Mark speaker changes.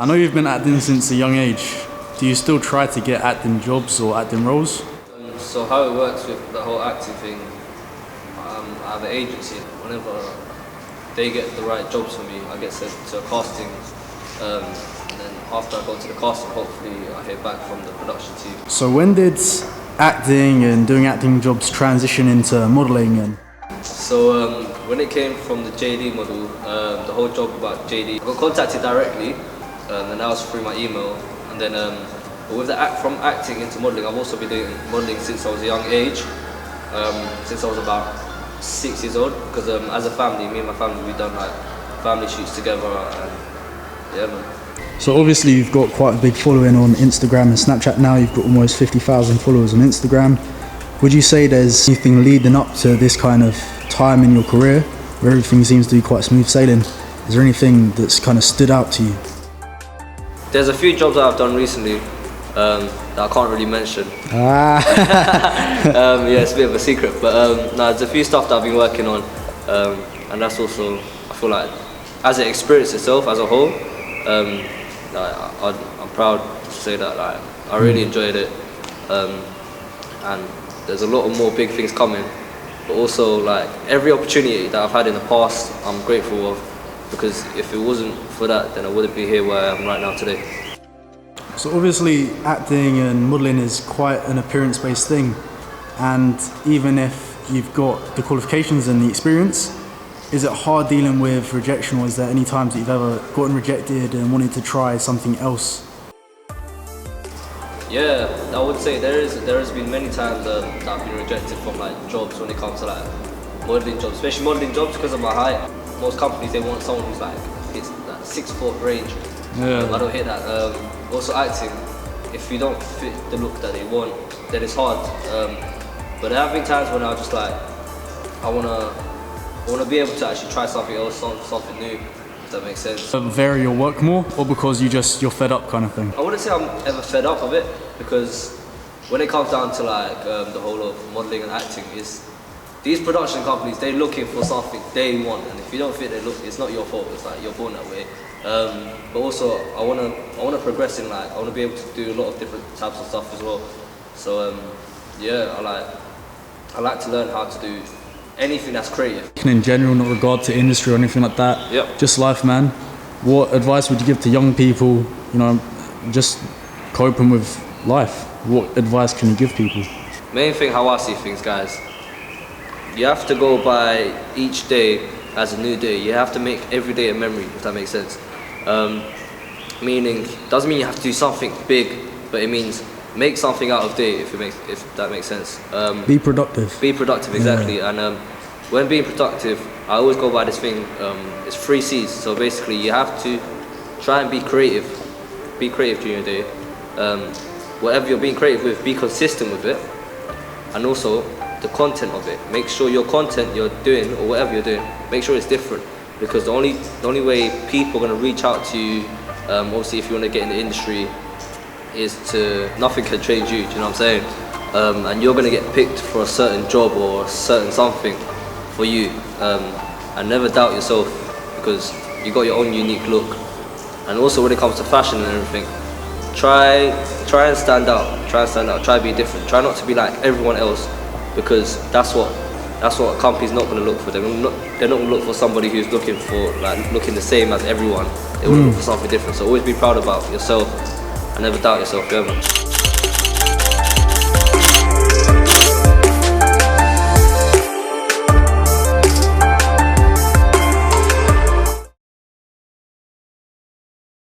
Speaker 1: I know you've been acting since a young age. Do you still try to get acting jobs or acting roles?
Speaker 2: So how it works with the whole acting thing, I have an agency. Whenever they get the right jobs for me, I get sent to a casting. And then after I go to the casting, hopefully I hear back from the production team.
Speaker 1: So when did acting and doing acting jobs transition into modelling?
Speaker 2: So when it came from the JD model, the whole job about JD, I got contacted directly, and that was through my email. And then with from acting into modelling, I've also been doing modelling since I was a young age, since I was about 6 years old. Because as a family, me and my family, we've done like family shoots together, and yeah, man.
Speaker 1: So obviously you've got quite a big following on Instagram and Snapchat now. You've got almost 50,000 followers on Instagram. Would you say there's anything leading up to this kind of time in your career where everything seems to be quite smooth sailing? Is there anything that's kind of stood out to you?
Speaker 2: There's a few jobs that I've done recently that I can't really mention. Yeah, it's a bit of a secret, but no, there's a few stuff that I've been working on, and that's also, I feel like, as an experience itself as a whole, I'm proud to say that I really enjoyed it, and there's a lot of more big things coming. But also, like, every opportunity that I've had in the past, I'm grateful of, because if it wasn't for that, then I wouldn't be here where I am right now today.
Speaker 1: So obviously acting and modelling is quite an appearance-based thing, and even if you've got the qualifications and the experience, is it hard dealing with rejection, or is there any times that you've ever gotten rejected and wanted to try something else?
Speaker 2: Yeah, I would say there has been many times that I've been rejected from like jobs when it comes to like modelling jobs, especially modelling jobs because of my height. Most companies, they want someone who's like hits that 6 foot range.
Speaker 1: Yeah.
Speaker 2: I don't hit that. Also acting, if you don't fit the look that they want, then it's hard. But there have been times when I just like, I wanna be able to actually try something else, something new. If that makes sense.
Speaker 1: Vary your work more, or because you're fed up kind of thing?
Speaker 2: I wouldn't say I'm ever fed up of it, because when it comes down to like the whole of modelling and acting, is these production companies, they're looking for something they want, and if you don't fit their look, it's not your fault. It's like you're born that way. But also, I wanna progress in like, I wanna be able to do a lot of different types of stuff as well. So yeah, I like to learn how to do anything that's creative.
Speaker 1: In general, not regard to industry or anything like that.
Speaker 2: Yep.
Speaker 1: Just life, man. What advice would you give to young people, you know, just coping with life? What advice can you give people?
Speaker 2: Main thing, how I see things, guys, you have to go by each day as a new day. You have to make every day a memory, if that makes sense. Meaning, doesn't mean you have to do something big, but it means make something out of day, if that makes sense.
Speaker 1: Be productive.
Speaker 2: Be productive, exactly. Yeah. And when being productive, I always go by this thing, it's 3 C's. So basically, you have to try and be creative. Be creative during your day. Whatever you're being creative with, be consistent with it. And also, the content of it. Make sure your content you're doing, or whatever you're doing, make sure it's different. Because the only way people are going to reach out to you, obviously if you want to get in the industry, is to, nothing can change you, do you know what I'm saying? And you're going to get picked for a certain job or a certain something for you. And never doubt yourself, because you got your own unique look. And also when it comes to fashion and everything, try and stand out. Try and be different. Try not to be like everyone else, because that's what a company's not going to look for. They're not going to look for somebody who's looking the same as everyone. They want to look for something different. So always be proud about yourself and never doubt yourself, yeah, man.